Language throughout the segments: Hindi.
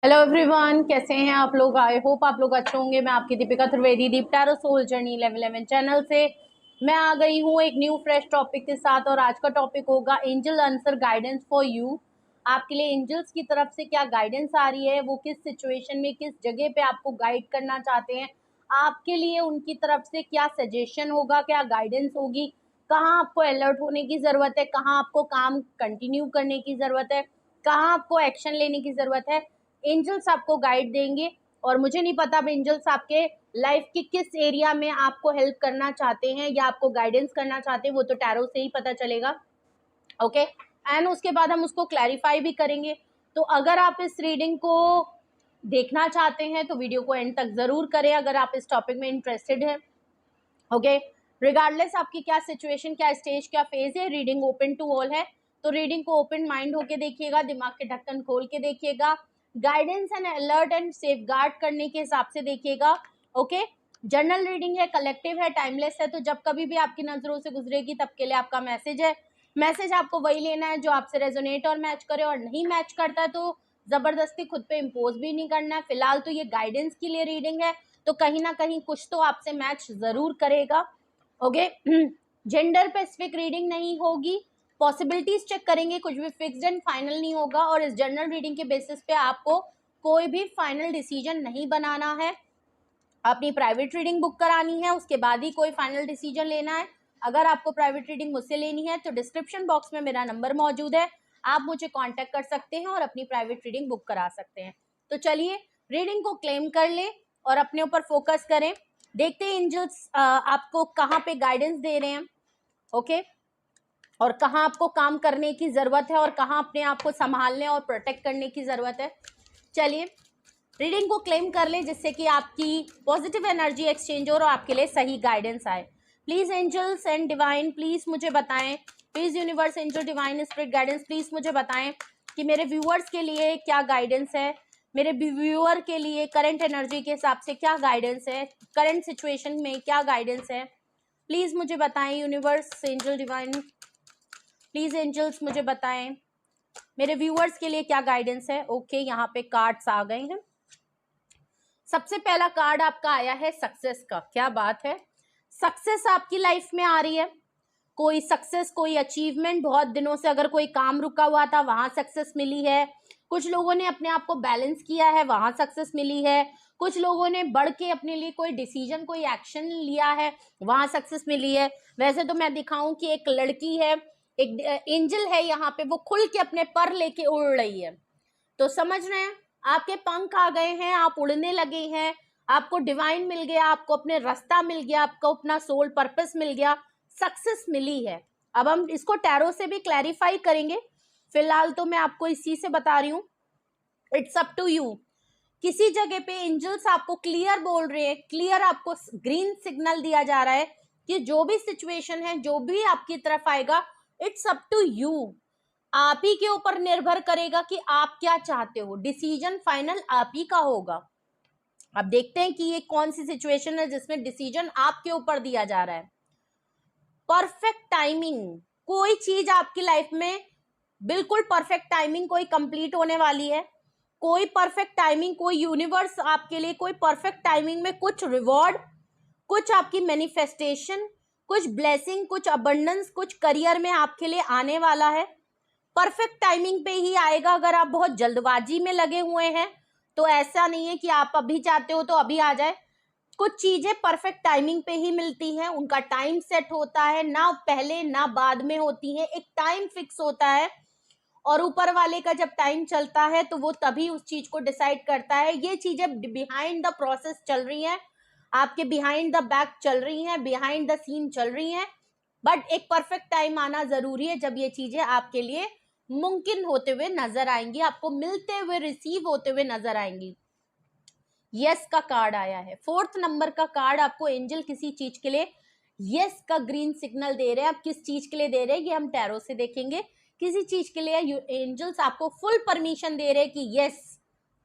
हेलो एवरीवन, कैसे हैं आप लोग। आई होप आप लोग अच्छे होंगे। मैं आपकी दीपिका त्रिवेदी, दीप टैरो सोल जर्नी 11 चैनल से मैं आ गई हूँ एक न्यू फ्रेश टॉपिक के साथ। और आज का टॉपिक होगा angel answer guidance for you. आपके लिए एंजल्स की तरफ से क्या गाइडेंस आ रही है, वो किस सिचुएशन में किस जगह पे आपको गाइड करना चाहते हैं, आपके लिए उनकी तरफ से क्या सजेशन होगा, क्या गाइडेंस होगी, कहाँ आपको अलर्ट होने की जरूरत है, कहाँ आपको काम कंटिन्यू करने की जरूरत है, कहाँ आपको एक्शन लेने की जरूरत है। एंजल्स आपको गाइड देंगे। और मुझे नहीं पता अब एंजल्स आपके लाइफ के किस एरिया में आपको हेल्प करना चाहते हैं या आपको गाइडेंस करना चाहते हैं, वो तो टैरो से ही पता चलेगा। ओके, एंड उसके बाद हम उसको क्लैरिफाई भी करेंगे। तो अगर आप इस रीडिंग को देखना चाहते हैं तो वीडियो को एंड तक जरूर करें, अगर आप इस टॉपिक में इंटरेस्टेड हैं। ओके, रिगार्डलेस आपकी क्या सिचुएशन, क्या स्टेज, क्या फेज है, रीडिंग ओपन टू ऑल है। तो रीडिंग को ओपन माइंड होके देखिएगा, दिमाग के ढक्कन खोल के देखिएगा, guidance and alert and safe guard करने के हिसाब से देखिएगा। ओके, जर्नल रीडिंग है, कलेक्टिव है, टाइमलेस है। तो जब कभी भी आपकी नजरों से गुजरेगी तब के लिए आपका मैसेज है। मैसेज आपको वही लेना है जो आपसे रेजोनेट और मैच करे, और नहीं मैच करता है तो जबरदस्ती खुद पे इम्पोज भी नहीं करना है। फिलहाल तो ये गाइडेंस के लिए रीडिंग है, तो कहीं ना कहीं कुछ तो आपसे मैच जरूर करेगा। ओके, जेंडर पे स्पेसिफिक रीडिंग नहीं होगी, पॉसिबिलिटीज चेक करेंगे, कुछ भी फिक्स्ड एंड फाइनल नहीं होगा। और इस जनरल रीडिंग के बेसिस पे आपको कोई भी फाइनल डिसीजन नहीं बनाना है। अपनी प्राइवेट रीडिंग बुक करानी है, उसके बाद ही कोई फाइनल डिसीजन लेना है। अगर आपको प्राइवेट रीडिंग मुझसे लेनी है तो डिस्क्रिप्शन बॉक्स में मेरा नंबर मौजूद है, आप मुझे कांटेक्ट कर सकते हैं और अपनी प्राइवेट रीडिंग बुक करा सकते हैं। तो चलिए रीडिंग को क्लेम कर ले और अपने ऊपर फोकस करें। देखते हैं एंजल्स आपको कहाँ पे गाइडेंस दे रहे हैं। ओके, और कहाँ आपको काम करने की जरूरत है और कहाँ अपने आप को संभालने और प्रोटेक्ट करने की जरूरत है। चलिए रीडिंग को क्लेम कर ले, जिससे कि आपकी पॉजिटिव एनर्जी एक्सचेंज हो और आपके लिए सही गाइडेंस आए। Please angels and divine please मुझे बताएं, please universe angel divine spirit guidance please मुझे बताएं कि मेरे व्यूअर्स के लिए क्या गाइडेंस है, मेरे व्यूअर के लिए करंट एनर्जी के हिसाब से क्या गाइडेंस है, करंट सिचुएशन में क्या गाइडेंस है। प्लीज मुझे बताएं universe angel divine, please angels मुझे बताएं मेरे व्यूअर्स के लिए क्या गाइडेंस है। ओके, यहाँ पे कार्ड्स आ गए हैं। सबसे पहला कार्ड आपका आया है सक्सेस का। क्या बात है, सक्सेस आपकी लाइफ में आ रही है। कोई सक्सेस, कोई अचीवमेंट, बहुत दिनों से अगर कोई काम रुका हुआ था वहां सक्सेस मिली है। कुछ लोगों ने अपने आप को बैलेंस किया है, वहां सक्सेस मिली है। कुछ लोगों ने बढ़ के अपने लिए कोई डिसीजन, कोई एक्शन लिया है, वहां सक्सेस मिली है। वैसे तो मैं दिखाऊं कि एक लड़की है, एक एंजल है यहाँ पे, वो खुल के अपने पर लेके उड़ रही है। तो समझ रहे हैं, आपके पंख आ गए हैं, आप उड़ने लगे हैं, आपको डिवाइन मिल गया, आपको अपने रास्ता मिल गया, आपको अपना सोल पर्पस मिल गया, सक्सेस मिली है। अब हम इसको टैरो से भी क्लैरिफाई करेंगे, फिलहाल तो मैं आपको इस चीज से बता रही हूँ। It's up to you. किसी जगह पे एंजल्स आपको क्लियर बोल रहे हैं, क्लियर आपको ग्रीन सिग्नल दिया जा रहा है कि जो भी सिचुएशन है, जो भी आपकी तरफ आएगा, इट्स अप टू यू। आप ही के ऊपर निर्भर करेगा कि आप क्या चाहते हो, डिसीजन फाइनल आप ही का होगा। अब देखते हैं कि ये कौन सी सिचुएशन है जिसमें डिसीजन आपके ऊपर दिया जा रहा है। परफेक्ट टाइमिंग, कोई चीज आपकी लाइफ में बिल्कुल परफेक्ट टाइमिंग कोई कंप्लीट होने वाली है। कोई परफेक्ट टाइमिंग, कोई यूनिवर्स आपके लिए कोई परफेक्ट टाइमिंग में कुछ रिवॉर्ड, कुछ आपकी मैनिफेस्टेशन, कुछ ब्लेसिंग, कुछ अबंडेंस, कुछ करियर में आपके लिए आने वाला है। परफेक्ट टाइमिंग पे ही आएगा। अगर आप बहुत जल्दबाजी में लगे हुए हैं तो ऐसा नहीं है कि आप अभी चाहते हो तो अभी आ जाए। कुछ चीजें परफेक्ट टाइमिंग पे ही मिलती हैं, उनका टाइम सेट होता है, ना पहले ना बाद में होती है, एक टाइम फिक्स होता है। और ऊपर वाले का जब टाइम चलता है तो वो तभी उस चीज को डिसाइड करता है। ये चीजें बिहाइंड द प्रोसेस चल रही हैं, आपके बिहाइंड द बैक चल रही हैं, बिहाइंड द सीन चल रही हैं। बट एक परफेक्ट टाइम आना जरूरी है जब ये चीजें आपके लिए मुमकिन होते हुए नजर आएंगी, आपको मिलते हुए, रिसीव होते हुए नजर आएंगी। यस का कार्ड आया है, 4th नंबर का कार्ड। आपको एंजल किसी चीज के लिए यस का ग्रीन सिग्नल दे रहे हैं। अब किस चीज के लिए दे रहे हैं ये हम टैरो से देखेंगे। किसी चीज के लिए एंजल्स आपको फुल परमिशन दे रहे हैं कि यस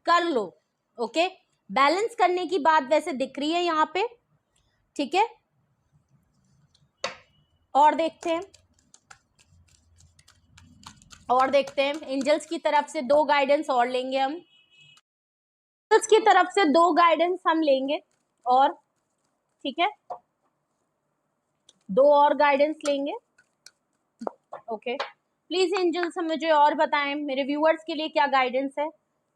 कर लो। ओके, बैलेंस करने की बात वैसे दिख रही है यहाँ पे, ठीक है। और देखते हैं, और देखते हैं एंजल्स की तरफ से 2 गाइडेंस और लेंगे हम। उसकी तरफ से 2 गाइडेंस हम लेंगे और, ठीक है, 2 और गाइडेंस लेंगे। ओके, प्लीज एंजल्स मुझे और बताएं मेरे व्यूअर्स के लिए क्या गाइडेंस है।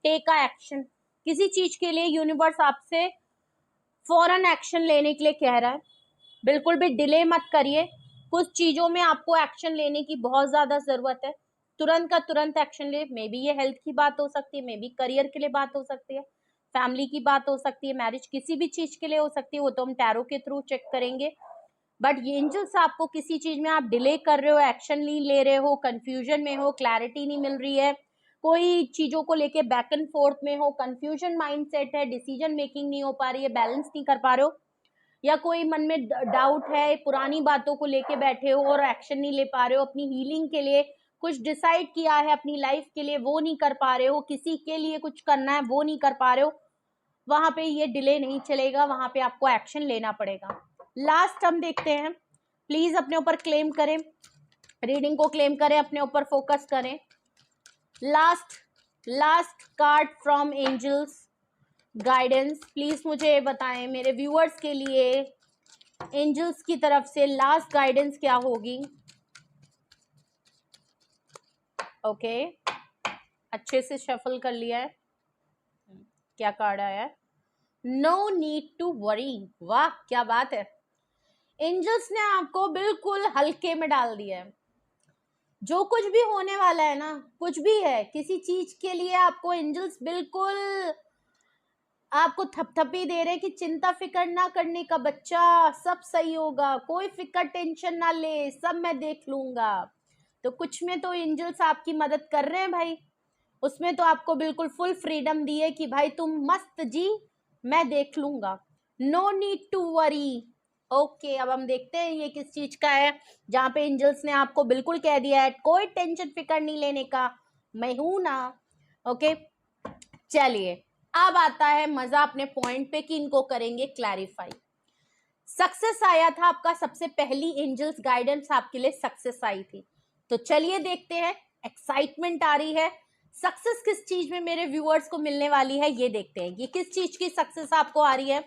टेक अ एक्शन, किसी चीज के लिए यूनिवर्स आपसे फौरन एक्शन लेने के लिए कह रहा है। बिल्कुल भी डिले मत करिए। कुछ चीजों में आपको एक्शन लेने की बहुत ज्यादा जरूरत है। तुरंत का तुरंत एक्शन ले। मे बी ये हेल्थ की बात हो सकती है, मे बी करियर के लिए बात हो सकती है, फैमिली की बात हो सकती है, मैरिज, किसी भी चीज के लिए हो सकती है। वो तो हम टैरो के थ्रू चेक करेंगे। बट ये एंजल्स आपको किसी चीज में आप डिले कर रहे हो, एक्शन नहीं ले रहे हो, कंफ्यूजन में हो, क्लैरिटी नहीं मिल रही है, कोई चीजों को लेके बैक एंड फोर्थ में हो, कंफ्यूजन माइंडसेट है, डिसीजन मेकिंग नहीं हो पा रही है, बैलेंस नहीं कर पा रहे हो, या कोई मन में डाउट है, पुरानी बातों को लेके बैठे हो और एक्शन नहीं ले पा रहे हो, अपनी हीलिंग के लिए कुछ डिसाइड किया है अपनी लाइफ के लिए वो नहीं कर पा रहे हो, किसी के लिए कुछ करना है वो नहीं कर पा रहे हो, वहां पे ये डिले नहीं चलेगा, वहां पे आपको एक्शन लेना पड़ेगा। लास्ट हम देखते हैं, प्लीज अपने ऊपर क्लेम करें, रीडिंग को क्लेम करें, अपने ऊपर फोकस करें। Last card from angels guidance, please मुझे बताएं मेरे व्यूअर्स के लिए एंजल्स की तरफ से लास्ट गाइडेंस क्या होगी। ओके, अच्छे से शफल कर लिया है। क्या कार्ड आया है? No need to worry. वाह क्या बात है, एंजल्स ने आपको बिल्कुल हल्के में डाल दिया है। जो कुछ भी होने वाला है ना, कुछ भी है, किसी चीज के लिए आपको एंजल्स बिल्कुल आपको थपथपी दे रहे कि चिंता फिकर ना करने का बच्चा, सब सही होगा, कोई फिकर टेंशन ना ले, सब मैं देख लूंगा। तो कुछ में तो एंजल्स आपकी मदद कर रहे हैं भाई, उसमें तो आपको बिल्कुल फुल फ्रीडम दी है कि भाई तुम मस्त जी, मैं देख लूंगा, no need to worry. Okay, अब हम देखते हैं ये किस चीज का है, जहाँ पे एंजल्स ने आपको बिल्कुल कह दिया है कोई टेंशन फिकर नहीं लेने का, मैं हूं ना। ओके, चलिए अब आता है मजा अपने पॉइंट पे कि इनको करेंगे क्लैरिफाई। सक्सेस आया था आपका, सबसे पहली एंजल्स गाइडेंस आपके लिए सक्सेस आई थी। तो चलिए देखते हैं, एक्साइटमेंट आ रही है, सक्सेस किस चीज में मेरे व्यूअर्स को मिलने वाली है, ये देखते हैं कि किस चीज की सक्सेस आपको आ रही है।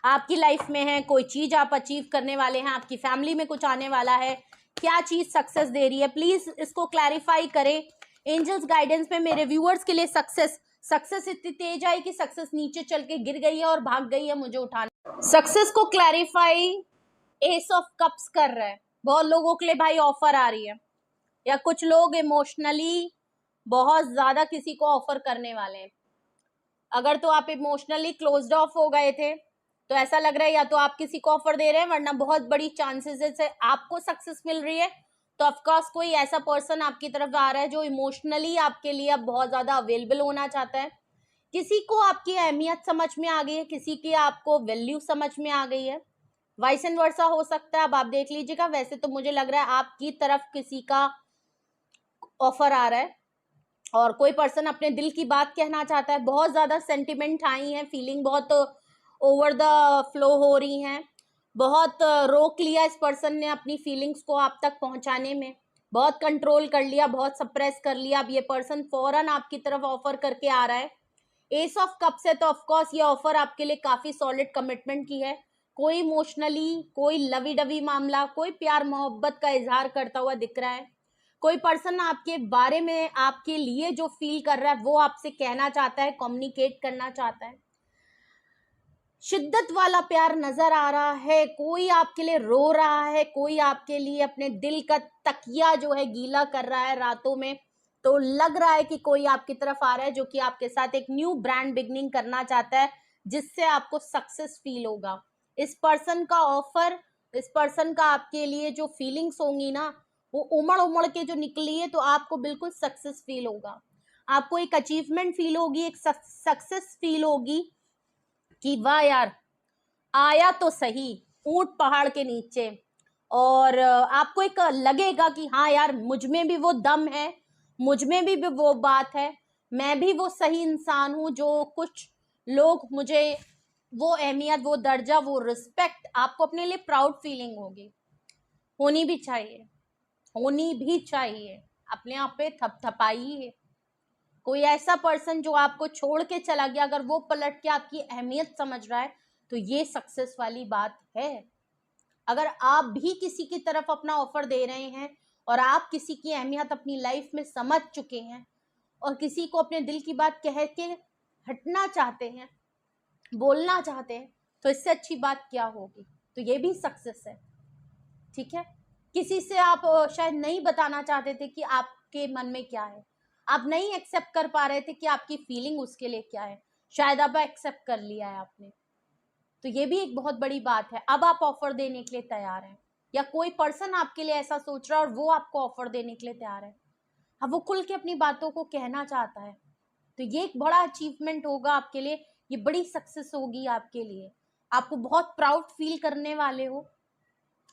आपकी लाइफ में है, कोई चीज आप अचीव करने वाले हैं, आपकी फैमिली में कुछ आने वाला है, क्या चीज सक्सेस दे रही है, प्लीज इसको क्लैरिफाई करें। एंजल्स गाइडेंस में मेरे व्यूअर्स के लिए सक्सेस इतनी तेज आई कि सक्सेस नीचे चल के गिर गई है और भाग गई है मुझे उठाने। सक्सेस को क्लैरिफाई एस ऑफ कप्स कर रहा है। बहुत लोगों के लिए भाई ऑफर आ रही है, या कुछ लोग इमोशनली बहुत ज्यादा किसी को ऑफर करने वाले हैं। अगर तो आप इमोशनली क्लोज्ड ऑफ हो गए थे तो ऐसा लग रहा है या तो आप किसी को ऑफर दे रहे हैं, वरना बहुत बड़ी चांसेस है आपको सक्सेस मिल रही है। तो ऑफकोर्स कोई ऐसा पर्सन आपकी तरफ आ रहा है जो इमोशनली आपके लिए अब बहुत ज्यादा अवेलेबल होना चाहता है। किसी को आपकी अहमियत समझ में आ गई है, किसी की आपको वैल्यू समझ में आ गई है, वाइस एंड वर्सा हो सकता है। अब आप देख लीजिएगा, वैसे तो मुझे लग रहा है आपकी तरफ किसी का ऑफर आ रहा है और कोई पर्सन अपने दिल की बात कहना चाहता है। बहुत ज्यादा सेंटिमेंट आई हैं, फीलिंग बहुत ओवर द फ्लो हो रही हैं, बहुत रोक लिया इस पर्सन ने अपनी फीलिंग्स को आप तक पहुंचाने में, बहुत कंट्रोल कर लिया, बहुत सप्रेस कर लिया। अब ये पर्सन फौरन आपकी तरफ ऑफर करके आ रहा है। एस ऑफ कप्स है तो ऑफकोर्स ये ऑफर आपके लिए काफी सॉलिड कमिटमेंट की है। कोई इमोशनली, कोई लवी डवी मामला, कोई प्यार मोहब्बत का इजहार करता हुआ दिख रहा है। कोई पर्सन आपके बारे में, आपके लिए जो फील कर रहा है वो आपसे कहना चाहता है, कम्युनिकेट करना चाहता है। शिद्दत वाला प्यार नजर आ रहा है, कोई आपके लिए रो रहा है, कोई आपके लिए अपने दिल का तकिया जो है गीला कर रहा है रातों में। तो लग रहा है कि कोई आपकी तरफ आ रहा है जो कि आपके साथ एक न्यू ब्रांड बिगनिंग करना चाहता है, जिससे आपको सक्सेस फील होगा। इस पर्सन का ऑफर, इस पर्सन का आपके लिए जो फीलिंग्स होंगी ना, वो उमड़ उमड़ के जो निकली है, तो आपको बिल्कुल सक्सेस फील होगा, आपको एक अचीवमेंट फील होगी, एक सक्सेस फील होगी कि वाह यार, आया तो सही ऊंट पहाड़ के नीचे। और आपको एक लगेगा कि हाँ यार, मुझ में भी वो दम है, मुझ में भी वो बात है, मैं भी वो सही इंसान हूं जो कुछ लोग मुझे वो अहमियत, वो दर्जा, वो रिस्पेक्ट, आपको अपने लिए प्राउड फीलिंग होगी। होनी भी चाहिए, होनी भी चाहिए। अपने आप पे थपथपाइए, कोई ऐसा पर्सन जो आपको छोड़ के चला गया, अगर वो पलट के आपकी अहमियत समझ रहा है तो ये सक्सेस वाली बात है। अगर आप भी किसी की तरफ अपना ऑफर दे रहे हैं और आप किसी की अहमियत अपनी लाइफ में समझ चुके हैं और किसी को अपने दिल की बात कह के हटना चाहते हैं, बोलना चाहते हैं, तो इससे अच्छी बात क्या होगी। तो ये भी सक्सेस है। ठीक है, किसी से आप शायद नहीं बताना चाहते थे कि आपके मन में क्या है, आप नहीं एक्सेप्ट कर पा रहे थे कि आपकी फीलिंग उसके लिए क्या है, शायद अब एक्सेप्ट कर लिया है आपने, तो ये भी एक बहुत बड़ी बात है। अब आप ऑफर देने के लिए तैयार हैं, या कोई पर्सन आपके लिए ऐसा सोच रहा है और वो आपको ऑफर देने के लिए तैयार है, अब वो खुल के अपनी बातों को कहना चाहता है, तो ये एक बड़ा अचीवमेंट होगा आपके लिए, ये बड़ी सक्सेस होगी आपके लिए। आपको बहुत प्राउड फील करने वाले हो,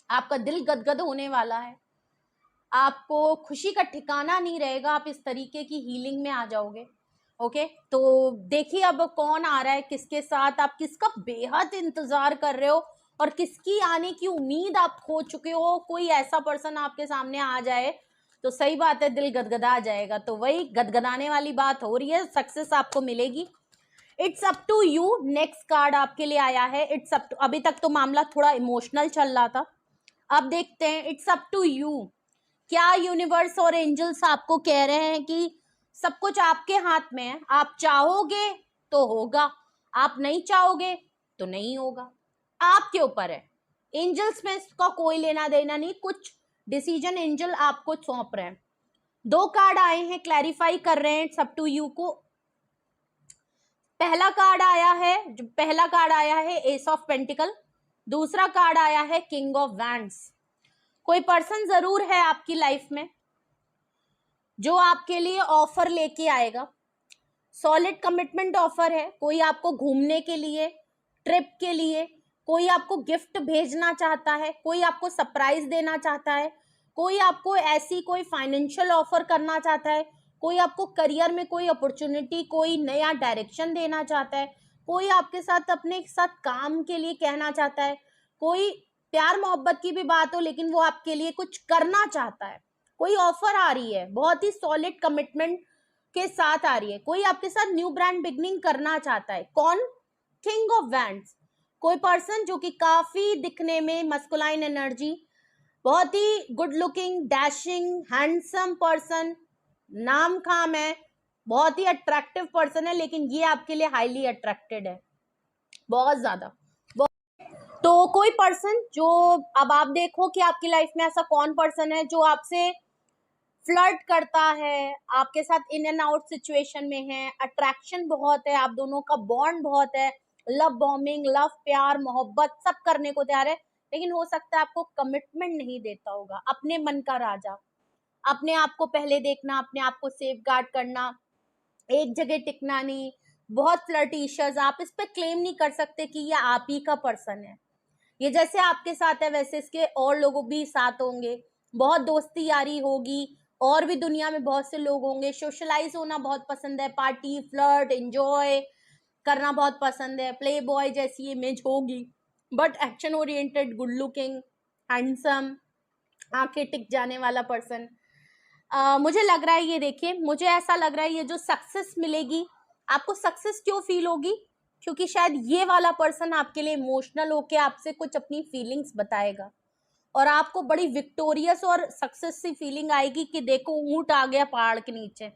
आपका दिल गदगद होने वाला है, आपको खुशी का ठिकाना नहीं रहेगा, आप इस तरीके की हीलिंग में आ जाओगे। ओके, तो देखिए अब कौन आ रहा है, किसके साथ, आप किसका बेहद इंतजार कर रहे हो और किसकी आने की उम्मीद आप खो चुके हो। कोई ऐसा पर्सन आपके सामने आ जाए तो सही बात है, दिल गदगदा जाएगा। तो वही गदगदाने वाली बात हो रही है, सक्सेस आपको मिलेगी। It's up to you, next card आपके लिए आया है इट्स अप टू। अभी तक तो मामला थोड़ा इमोशनल चल रहा था, अब देखते हैं इट्स अप टू यू। क्या यूनिवर्स और एंजल्स आपको कह रहे हैं कि सब कुछ आपके हाथ में है, आप चाहोगे तो होगा, आप नहीं चाहोगे तो नहीं होगा, आपके ऊपर है। एंजल्स में इसका कोई लेना देना नहीं, कुछ डिसीजन एंजल आपको सौंप रहे हैं। 2 कार्ड आए हैं, क्लैरिफाई कर रहे हैं इट्स अप टू यू को। पहला कार्ड आया है एस ऑफ पेंटिकल, दूसरा कार्ड आया है किंग ऑफ वैंड्स। कोई पर्सन जरूर है आपकी लाइफ में जो आपके लिए ऑफर लेके आएगा, सॉलिड कमिटमेंट ऑफर है। कोई आपको घूमने के लिए, ट्रिप के लिए, कोई आपको गिफ्ट भेजना चाहता है, कोई आपको सरप्राइज देना चाहता है, कोई आपको ऐसी कोई फाइनेंशियल ऑफर करना चाहता है, कोई आपको करियर में कोई अपॉर्चुनिटी, कोई नया डायरेक्शन देना चाहता है, कोई आपके साथ अपने साथ काम के लिए कहना चाहता है, कोई प्यार मोहब्बत की भी बात हो लेकिन वो आपके लिए कुछ करना चाहता है। कोई ऑफर आ रही है, बहुत ही सॉलिड कमिटमेंट के साथ आ रही है। कोई आपके साथ न्यू ब्रांड बिगनिंग करना चाहता है। कौन? King of wands. कोई पर्सन जो कि काफी दिखने में मस्कुलाइन एनर्जी, बहुत ही good looking, dashing, handsome person, नाम खाम है, बहुत ही अट्रैक्टिव पर्सन है, लेकिन ये आपके लिए हाईली अट्रैक्टेड है, बहुत ज्यादा। तो कोई पर्सन जो, अब आप देखो कि आपकी लाइफ में ऐसा कौन पर्सन है जो आपसे फ्लर्ट करता है, आपके साथ इन एंड आउट सिचुएशन में है, अट्रैक्शन बहुत है, आप दोनों का बॉन्ड बहुत है, लव बॉम्बिंग, लव, प्यार, मोहब्बत सब करने को तैयार है, लेकिन हो सकता है आपको कमिटमेंट नहीं देता होगा। अपने मन का राजा, अपने आप को पहले देखना, अपने आप को सेफ गार्ड करना, एक जगह टिकना नहीं, बहुत फ्लर्टिशियस, आप इस पे क्लेम नहीं कर सकते कि ये आप ही का पर्सन है। ये जैसे आपके साथ है वैसे इसके और लोगों भी साथ होंगे, बहुत दोस्ती यारी होगी, और भी दुनिया में बहुत से लोग होंगे, सोशलाइज होना बहुत पसंद है, पार्टी, फ्लर्ट, एंजॉय करना बहुत पसंद है, प्ले बॉय जैसी इमेज होगी, but action oriented, good looking, handsome, आंखें टिक जाने वाला पर्सन। मुझे लग रहा है, ये देखिए, मुझे ऐसा लग रहा है ये जो सक्सेस मिलेगी आपको, सक्सेस क्यों फील होगी, क्योंकि शायद ये वाला पर्सन आपके लिए इमोशनल होके आपसे कुछ अपनी फीलिंग्स बताएगा और आपको बड़ी विक्टोरियस और सक्सेस सी फीलिंग आएगी कि देखो ऊंट आ गया पहाड़ के नीचे,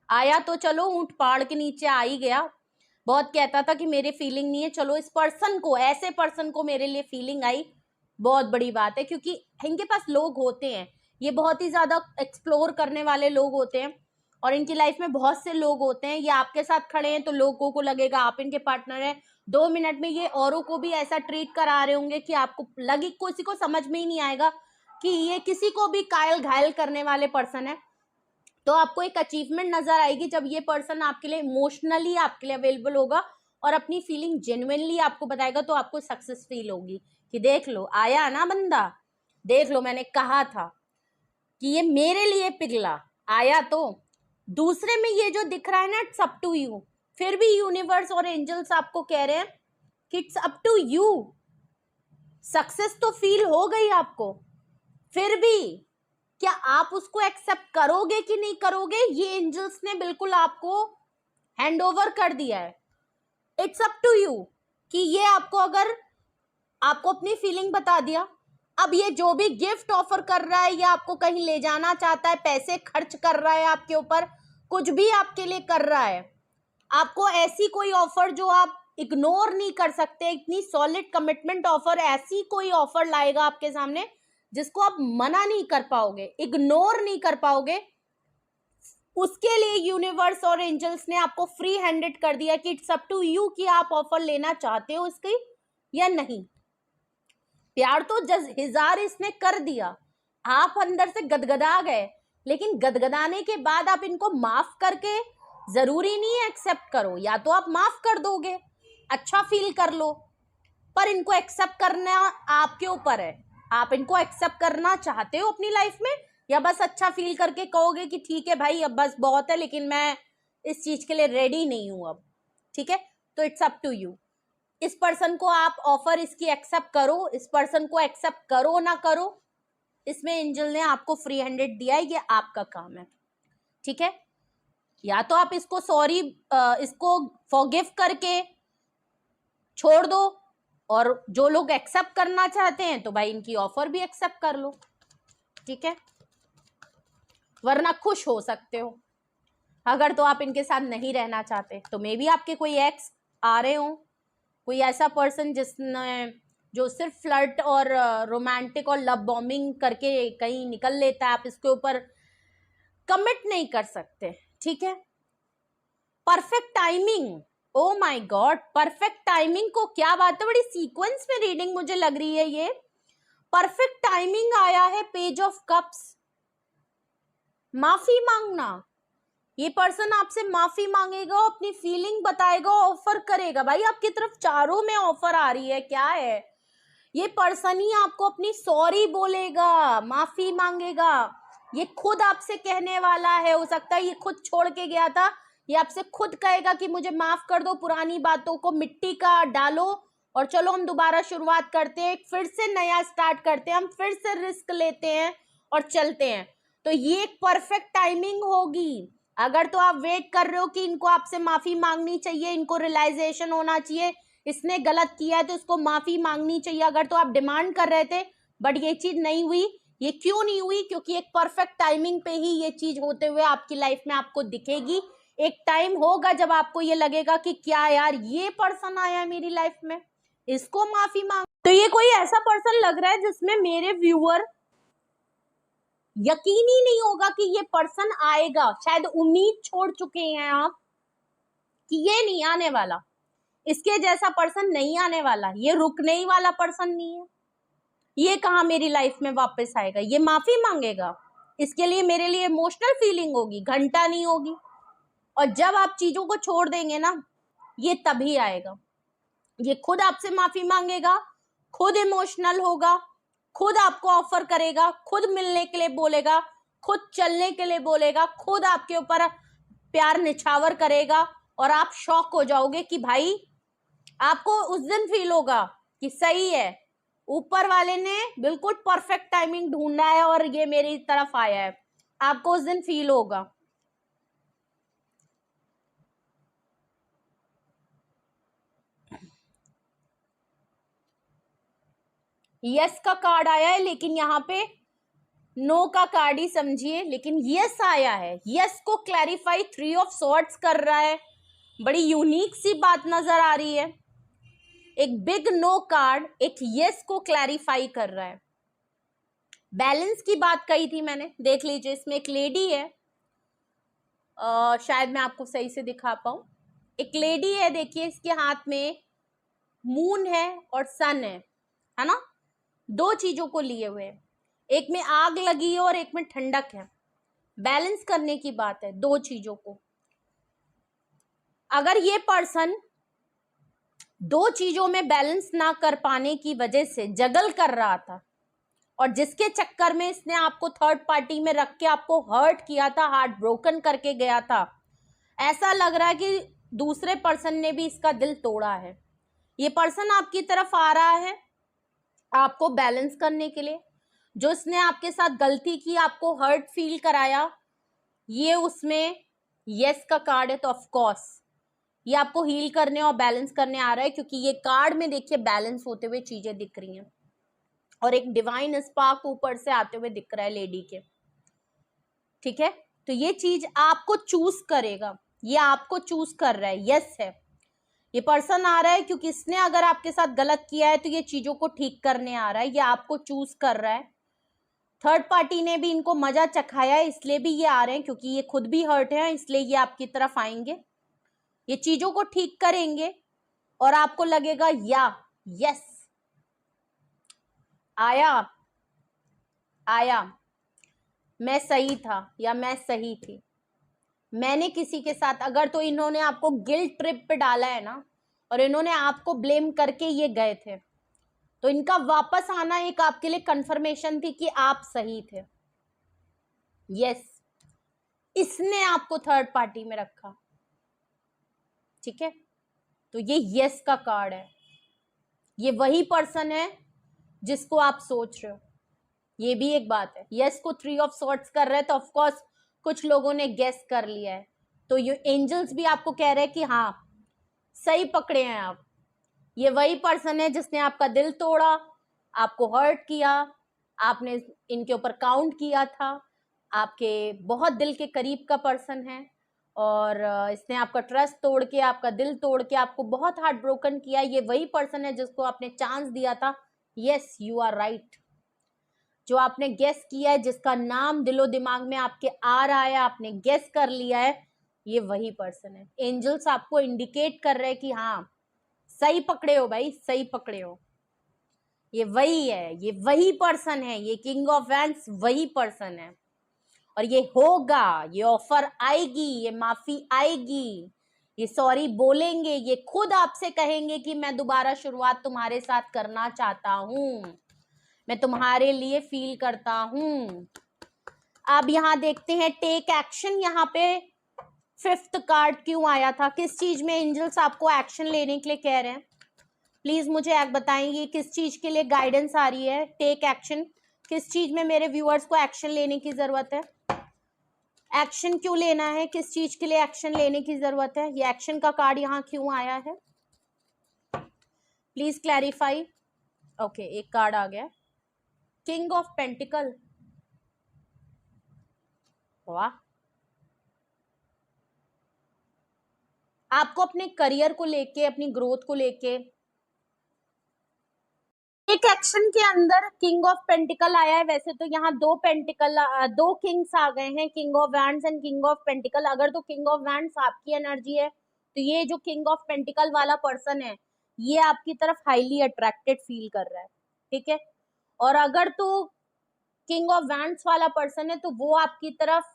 आया तो चलो, ऊंट पहाड़ के नीचे आ ही गया, बहुत कहता था कि मेरे फीलिंग नहीं है, चलो इस पर्सन को, ऐसे पर्सन को मेरे लिए फीलिंग आई, बहुत बड़ी बात है। क्योंकि इनके पास लोग होते हैं, ये बहुत ही ज्यादा एक्सप्लोर करने वाले लोग होते हैं और इनकी लाइफ में बहुत से लोग होते हैं। ये आपके साथ खड़े हैं तो लोगों को लगेगा आप इनके पार्टनर हैं, 2 मिनट में ये औरों को भी ऐसा ट्रीट करा रहे होंगे कि आपको लगे, किसी को समझ में ही नहीं आएगा कि ये किसी को भी कायल घायल करने वाले पर्सन है। तो आपको एक अचीवमेंट नजर आएगी जब ये पर्सन आपके लिए इमोशनली आपके लिए अवेलेबल होगा और अपनी फीलिंग जेन्युइनली आपको बताएगा, तो आपको सक्सेस फील होगी कि देख लो आया ना बंदा, देख लो मैंने कहा था कि ये मेरे लिए पिघला, आया। तो दूसरे में ये जो दिख रहा है ना, इट्स अप टू यू, फिर भी यूनिवर्स और एंजल्स आपको कह रहे हैं कि it's up to you. Success तो फील हो गई आपको, फिर भी क्या आप उसको एक्सेप्ट करोगे कि नहीं करोगे, ये एंजल्स ने बिल्कुल आपको हैंड ओवर कर दिया है। इट्स अप टू यू कि ये आपको, अगर आपको अपनी फीलिंग बता दिया, अब ये जो भी गिफ्ट ऑफर कर रहा है या आपको कहीं ले जाना चाहता है, पैसे खर्च कर रहा है आपके ऊपर, कुछ भी आपके लिए कर रहा है, आपको ऐसी कोई ऑफर जो आप इग्नोर नहीं कर सकते, इतनी सॉलिड कमिटमेंट ऑफर, ऐसी कोई ऑफर लाएगा आपके सामने जिसको आप मना नहीं कर पाओगे, इग्नोर नहीं कर पाओगे। उसके लिए यूनिवर्स और एंजल्स ने आपको फ्री हैंडेड कर दिया कि इट्स अप टू यू कि आप ऑफर लेना चाहते हो इसकी या नहीं। प्यार तो हिजार इसने कर दिया, आप अंदर से गदगदा गए, लेकिन गदगदाने के बाद आप इनको माफ करके, जरूरी नहीं है एक्सेप्ट करो, या तो आप माफ कर दोगे, अच्छा फील कर लो, पर इनको एक्सेप्ट करना आपके ऊपर है। आप इनको एक्सेप्ट करना चाहते हो अपनी लाइफ में, या बस अच्छा फील करके कहोगे कि ठीक है भाई अब बस बहुत है, लेकिन मैं इस चीज के लिए रेडी नहीं हूं अब, ठीक है। तो इट्स अप टू यू, इस पर्सन को आप ऑफर इसकी एक्सेप्ट करो, इस पर्सन को एक्सेप्ट करो ना करो, इसमें एंजल ने आपको फ्री हैंडेड दिया है, ये आपका काम है, ठीक है। या तो आप इसको सॉरी, इसको फॉरगिव करके छोड़ दो, और जो लोग एक्सेप्ट करना चाहते हैं तो भाई इनकी ऑफर भी एक्सेप्ट कर लो, ठीक है, वरना खुश हो सकते हो। अगर तो आप इनके साथ नहीं रहना चाहते तो मे बी आपके कोई एक्स आ रहे हो, कोई ऐसा पर्सन जिसने, जो सिर्फ फ्लर्ट और रोमांटिक और लव बॉम्बिंग करके कहीं निकल लेता है, आप इसके ऊपर कमिट नहीं कर सकते, ठीक है। Perfect timing, oh my God, perfect timing को क्या बात है, बड़ी सीक्वेंस में रीडिंग मुझे लग रही है। ये परफेक्ट टाइमिंग आया है, पेज ऑफ कप्स, माफी मांगना, ये पर्सन आपसे माफी मांगेगा, अपनी फीलिंग बताएगा, ऑफर करेगा। भाई आपकी तरफ चारों में ऑफर आ रही है, क्या है, ये पर्सन ही आपको अपनी सॉरी बोलेगा, माफी मांगेगा, ये खुद आपसे कहने वाला है। हो सकता है ये खुद छोड़ के गया था, ये आपसे खुद कहेगा कि मुझे माफ कर दो, पुरानी बातों को मिट्टी का डालो और चलो हम दोबारा शुरुआत करते हैं, फिर से नया स्टार्ट करते हैं, हम फिर से रिस्क लेते हैं और चलते हैं। तो ये एक परफेक्ट टाइमिंग होगी। अगर तो आप वेट कर रहे हो कि इनको आपसे माफी मांगनी चाहिए, इनको रियलाइजेशन होना चाहिए इसने गलत किया है तो इसको माफी मांगनी चाहिए, अगर तो आप डिमांड कर रहे थे, बट ये चीज नहीं हुई, ये क्यों नहीं हुई, क्योंकि एक परफेक्ट टाइमिंग पे ही ये चीज होते हुए आपकी लाइफ में आपको दिखेगी। एक टाइम होगा जब आपको ये लगेगा कि क्या यार ये पर्सन आया है मेरी लाइफ में, इसको माफी मांग। तो ये कोई ऐसा पर्सन लग रहा है जिसमें मेरे व्यूअर यकीन ही नहीं होगा कि ये पर्सन आएगा, शायद उम्मीद छोड़ चुके हैं आप कि ये नहीं आने वाला, इसके जैसा पर्सन नहीं आने वाला, ये रुकने ही वाला पर्सन नहीं है, ये कहाँ मेरी लाइफ में वापस आएगा, ये माफी मांगेगा, इसके लिए मेरे लिए इमोशनल फीलिंग होगी, घंटा नहीं होगी। और जब आप चीजों को छोड़ देंगे ना, ये तभी आएगा, ये खुद आपसे माफी मांगेगा, खुद इमोशनल होगा, खुद आपको ऑफर करेगा, खुद मिलने के लिए बोलेगा, खुद चलने के लिए बोलेगा, खुद आपके ऊपर प्यार निछावर करेगा, और आप शॉक हो जाओगे कि भाई, आपको उस दिन फील होगा कि सही है, ऊपर वाले ने बिल्कुल परफेक्ट टाइमिंग ढूंढा है और ये मेरी तरफ आया है, आपको उस दिन फील होगा। यस का कार्ड आया है, लेकिन यहाँ पे नो का कार्ड ही समझिए, लेकिन यस आया है, यस को क्लैरिफाई 3 ऑफ सॉर्ड्स कर रहा है, बड़ी यूनिक सी बात नजर आ रही है। एक बिग नो कार्ड एक यस को क्लैरिफाई कर रहा है। बैलेंस की बात कही थी मैंने, देख लीजिए, इसमें एक लेडी है, शायद मैं आपको सही से दिखा पाऊं, एक लेडी है, देखिए इसके हाथ में मून है और सन है ना, दो चीजों को लिए हुए, एक में आग लगी है और एक में ठंडक है। बैलेंस करने की बात है दो चीजों को। अगर ये पर्सन दो चीजों में बैलेंस ना कर पाने की वजह से जगल कर रहा था, और जिसके चक्कर में इसने आपको थर्ड पार्टी में रख के आपको हर्ट किया था, हार्ट ब्रोकन करके गया था, ऐसा लग रहा है कि दूसरे पर्सन ने भी इसका दिल तोड़ा है। ये पर्सन आपकी तरफ आ रहा है आपको बैलेंस करने के लिए, जो इसने आपके साथ गलती की, आपको हर्ट फील कराया, ये उसमें यस का कार्ड है। तो ऑफ कोर्स ये आपको हील करने और बैलेंस करने आ रहा है, क्योंकि ये कार्ड में देखिए बैलेंस होते हुए चीजें दिख रही हैं और एक डिवाइन स्पार्क ऊपर से आते हुए दिख रहा है लेडी के। ठीक है, तो ये चीज आपको चूज करेगा, ये आपको चूज कर रहा है। यस है, ये पर्सन आ रहा है क्योंकि इसने अगर आपके साथ गलत किया है तो ये चीजों को ठीक करने आ रहा है, ये आपको चूज कर रहा है। थर्ड पार्टी ने भी इनको मजा चखाया है, इसलिए भी ये आ रहे हैं, क्योंकि ये खुद भी हर्ट है, इसलिए ये आपकी तरफ आएंगे, ये चीजों को ठीक करेंगे और आपको लगेगा यस आया मैं सही था या मैं सही थी, मैंने किसी के साथ अगर, तो इन्होंने आपको गिल्ट ट्रिप पे डाला है ना, और इन्होंने आपको ब्लेम करके ये गए थे, तो इनका वापस आना एक आपके लिए कंफर्मेशन थी कि आप सही थे। यस, इसने आपको थर्ड पार्टी में रखा। ठीक है, तो ये यस का कार्ड है, ये वही पर्सन है जिसको आप सोच रहे हो, ये भी एक बात है। यस को 3 ऑफ सॉर्ट्स कर रहे हैं, तो ऑफकोर्स कुछ लोगों ने गेस कर लिया है, तो ये एंजल्स भी आपको कह रहे हैं कि हाँ सही पकड़े हैं आप, ये वही पर्सन है जिसने आपका दिल तोड़ा, आपको हर्ट किया, आपने इनके ऊपर काउंट किया था, आपके बहुत दिल के करीब का पर्सन है, और इसने आपका ट्रस्ट तोड़ के, आपका दिल तोड़ के आपको बहुत हार्ट ब्रोकन किया। ये वही पर्सन है जिसको आपने चांस दिया था। यस, यू आर राइट, जो आपने गेस किया है, जिसका नाम दिलो दिमाग में आपके आ रहा है, आपने गेस कर लिया है, ये वही पर्सन है। एंजल्स आपको इंडिकेट कर रहे हैं कि हाँ सही पकड़े हो भाई, सही पकड़े हो, ये वही है, ये वही पर्सन है, ये किंग ऑफ वैंड्स वही पर्सन है, और ये होगा, ये ऑफर आएगी, ये माफी आएगी, ये सॉरी बोलेंगे, ये खुद आपसे कहेंगे कि मैं दोबारा शुरुआत तुम्हारे साथ करना चाहता हूं, मैं तुम्हारे लिए फील करता हूं। अब यहां देखते हैं टेक एक्शन, यहाँ पे 5th कार्ड क्यों आया था, किस चीज में एंजल्स आपको एक्शन लेने के लिए कह रहे हैं, प्लीज मुझे एक बताएंगे किस चीज के लिए गाइडेंस आ रही है। टेक एक्शन, किस चीज में मेरे व्यूअर्स को एक्शन लेने की जरूरत है, एक्शन क्यों लेना है, किस चीज के लिए एक्शन लेने की जरूरत है, ये एक्शन का कार्ड यहाँ क्यों आया है, प्लीज क्लैरिफाई। ओके, एक कार्ड आ गया, किंग ऑफ पेंटिकल। वाह, आपको अपने करियर को लेके, अपनी ग्रोथ को लेके एक एक्शन के अंदर किंग ऑफ पेंटिकल आया है। वैसे तो यहाँ 2 पेंटिकल, 2 किंग्स आ गए हैं, king of wands and king of pentacle. अगर तो किंग ऑफ वैंड्स आपकी एनर्जी है, तो ये जो किंग ऑफ पेंटिकल वाला पर्सन है, ये आपकी तरफ हाईली अट्रैक्टेड फील कर रहा है। ठीक है, और अगर तो किंग ऑफ वैंड्स वाला पर्सन है, तो वो आपकी तरफ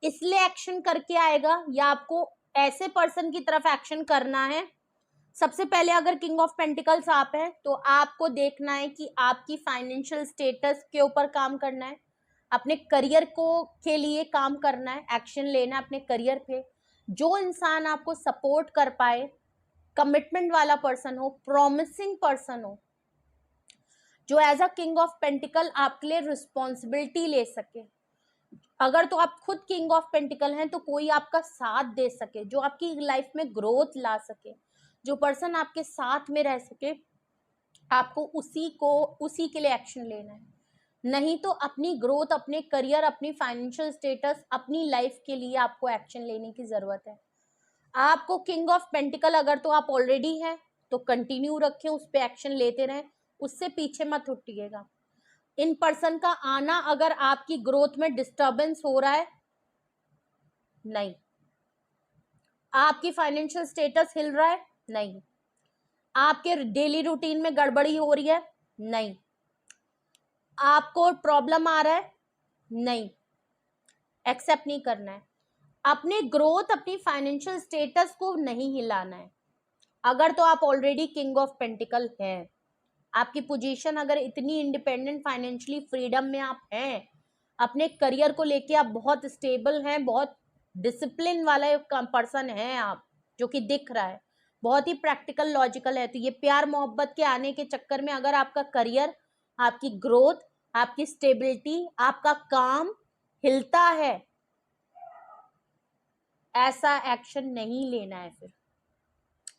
इसलिए एक्शन करके आएगा, या आपको ऐसे पर्सन की तरफ एक्शन करना है। सबसे पहले अगर किंग ऑफ पेंटिकल्स आप है, तो आपको देखना है कि आपकी फाइनेंशियल स्टेटस के ऊपर काम करना है, अपने करियर को के लिए काम करना है, एक्शन लेना है अपने करियर पे। जो इंसान आपको सपोर्ट कर पाए, कमिटमेंट वाला पर्सन हो, प्रॉमिसिंग पर्सन हो, जो as a king of pentacles आपके लिए रिस्पॉन्सिबिलिटी ले सके। अगर तो आप खुद किंग ऑफ पेंटिकल हैं, तो कोई आपका साथ दे सके, जो आपकी लाइफ में ग्रोथ ला सके, जो पर्सन आपके साथ में रह सके, आपको उसी के लिए एक्शन लेना है। नहीं तो अपनी ग्रोथ, अपने करियर, अपनी फाइनेंशियल स्टेटस, अपनी लाइफ के लिए आपको एक्शन लेने की जरूरत है। आपको किंग ऑफ पेंटिकल अगर तो आप ऑलरेडी हैं, तो कंटिन्यू रखें, उस पर एक्शन लेते रहें, उससे पीछे मत हटिएगा। इन पर्सन का आना अगर आपकी ग्रोथ में डिस्टर्बेंस हो रहा है, नहीं। आपकी फाइनेंशियल स्टेटस हिल रहा है, नहीं। आपके डेली रूटीन में गड़बड़ी हो रही है, नहीं। आपको प्रॉब्लम आ रहा है, नहीं। एक्सेप्ट नहीं करना है। अपने ग्रोथ, अपनी फाइनेंशियल स्टेटस को नहीं हिलाना है। अगर तो आप ऑलरेडी किंग ऑफ पेंटिकल हैं, आपकी पोजीशन अगर इतनी इंडिपेंडेंट, फाइनेंशियली फ्रीडम में आप हैं, अपने करियर को लेके आप बहुत स्टेबल हैं, बहुत डिसिप्लिन वाला पर्सन हैं आप, जो कि दिख रहा है, बहुत ही प्रैक्टिकल, लॉजिकल है। तो ये प्यार मोहब्बत के आने के चक्कर में अगर आपका करियर, आपकी ग्रोथ आपकी स्टेबिलिटी, आपका काम हिलता है, ऐसा एक्शन नहीं लेना है। फिर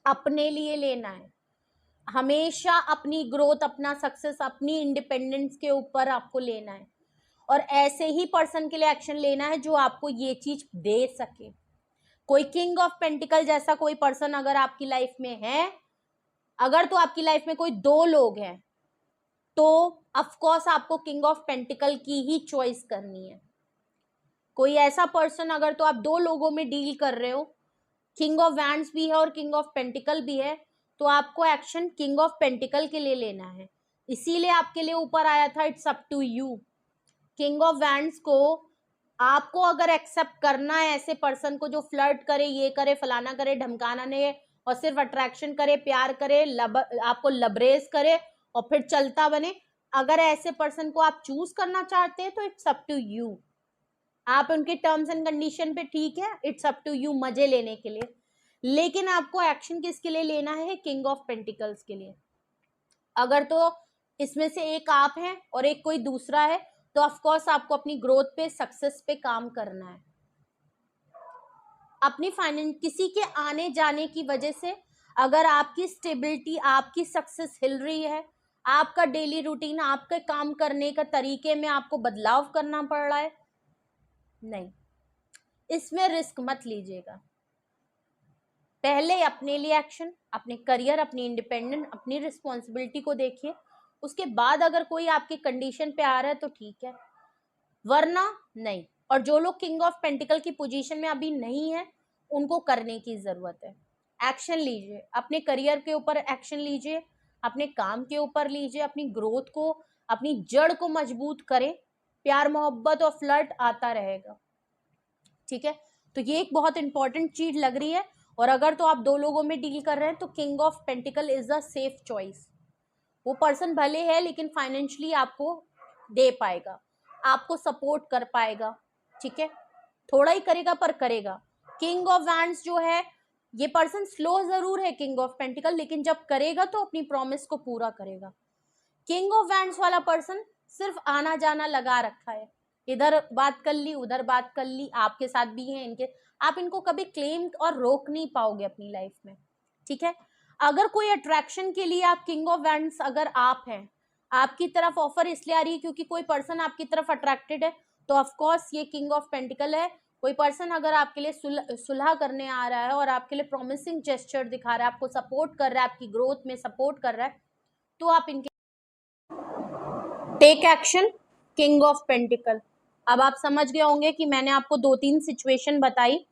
अपने लिए लेना है, हमेशा अपनी ग्रोथ, अपना सक्सेस, अपनी इंडिपेंडेंस के ऊपर आपको लेना है। और ऐसे ही पर्सन के लिए एक्शन लेना है जो आपको ये चीज दे सके। कोई किंग ऑफ पेंटिकल जैसा कोई पर्सन अगर आपकी लाइफ में है, अगर तो आपकी लाइफ में कोई दो लोग हैं, तो ऑफ कोर्स आपको किंग ऑफ पेंटिकल की ही चॉइस करनी है। कोई ऐसा पर्सन अगर तो आप दो लोगों में डील कर रहे हो, किंग ऑफ वैंड्स भी है और किंग ऑफ पेंटिकल भी है, तो आपको एक्शन किंग ऑफ पेंटिकल के लिए लेना है। इसीलिए आपके लिए ऊपर आया था it's up to you. King of wands को आपको अगर एक्सेप्ट करना है, ऐसे पर्सन को जो फ्लर्ट करे, ये करे, फलाना करे, ढमकाना नहीं, और सिर्फ अट्रैक्शन करे, प्यार करे, आपको लबरेज करे और फिर चलता बने, अगर ऐसे पर्सन को आप चूज करना चाहते हैं तो इट्स अप टू यू। आप उनके टर्म्स एंड कंडीशन पे ठीक है, इट्स अप टू यू मजे लेने के लिए। लेकिन आपको एक्शन किसके लिए लेना है? किंग ऑफ पेंटिकल्स के लिए। अगर तो इसमें से एक आप हैं और एक कोई दूसरा है, तो ऑफ कोर्स आपको अपनी ग्रोथ पे, सक्सेस पे काम करना है। अपनी फाइनेंस, किसी के आने जाने की वजह से अगर आपकी स्टेबिलिटी, आपकी सक्सेस हिल रही है, आपका डेली रूटीन, आपके काम करने का तरीके में आपको बदलाव करना पड़ रहा है, नहीं, इसमें रिस्क मत लीजिएगा। पहले अपने लिए एक्शन, अपने करियर, अपनी इंडिपेंडेंट, अपनी रिस्पॉन्सिबिलिटी को देखिए। उसके बाद अगर कोई आपकी कंडीशन पे आ रहा है तो ठीक है, वरना नहीं। और जो लोग किंग ऑफ पेंटिकल की पोजीशन में अभी नहीं है, उनको करने की जरूरत है। एक्शन लीजिए, अपने करियर के ऊपर एक्शन लीजिए, अपने काम के ऊपर लीजिए, अपनी ग्रोथ को, अपनी जड़ को मजबूत करें। प्यार, मोहब्बत और फ्लर्ट आता रहेगा, ठीक है। तो ये एक बहुत इंपॉर्टेंट चीज लग रही है। और अगर तो आप दो लोगों में डील कर रहे हैं तो king of pentacle is a safe choice. वो पर्सन भले है लेकिन फाइनेंशियली आपको दे पाएगा, आपको सपोर्ट कर पाएगा, ठीक है, थोड़ा ही करेगा पर करेगा। किंग ऑफ वैंड्स जो है, ये पर्सन स्लो जरूर है किंग ऑफ पेंटिकल, लेकिन जब करेगा तो अपनी प्रॉमिस को पूरा करेगा। किंग ऑफ वैंड्स वाला पर्सन सिर्फ आना जाना लगा रखा है, इधर बात कर ली, उधर बात कर ली, आपके साथ भी है इनके, आप इनको कभी क्लेम और रोक नहीं पाओगे अपनी लाइफ में, ठीक है। अगर कोई अट्रैक्शन के लिए आप किंग ऑफ वैंड्स अगर आप हैं, आपकी तरफ ऑफर इसलिए आ रही है क्योंकि कोई पर्सन आपकी तरफ अट्रैक्टेड है, तो ऑफ कोर्स ये किंग ऑफ पेंटिकल है। कोई पर्सन अगर आपके लिए सुलह करने आ रहा है और आपके लिए प्रॉमिसिंग जेस्चर दिखा रहा है, आपको सपोर्ट कर रहा है, आपकी ग्रोथ में सपोर्ट कर रहा है, तो आप इनके take action, king of pentacle. अब आप समझ गए होंगे कि मैंने आपको 2-3 सिचुएशन बताई,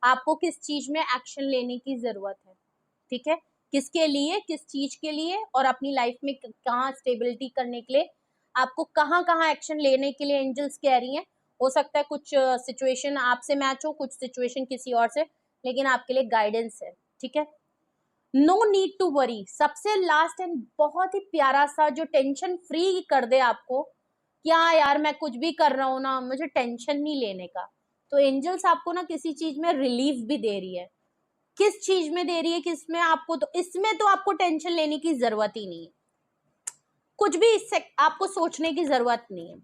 आपको किस चीज में एक्शन लेने की जरूरत है, ठीक है, किसके लिए, किस चीज के लिए, और अपनी लाइफ में कहाँ स्टेबिलिटी करने के लिए आपको कहाँ कहाँ एक्शन लेने के लिए एंजल्स कह रही हैं। हो सकता है कुछ सिचुएशन आपसे मैच हो, कुछ सिचुएशन किसी और से, लेकिन आपके लिए गाइडेंस है, ठीक है। नो नीड टू वरी, सबसे लास्ट एंड बहुत ही प्यारा सा जो टेंशन फ्री कर दे आपको, क्या यार मैं कुछ भी कर रहा हूँ ना, मुझे टेंशन नहीं लेने का। तो एंजल्स आपको ना किसी चीज में रिलीफ भी दे रही है। किस चीज में दे रही है, किसमें आपको, तो इसमें तो आपको टेंशन लेने की जरूरत ही नहीं है, कुछ भी इससे आपको सोचने की जरूरत नहीं है।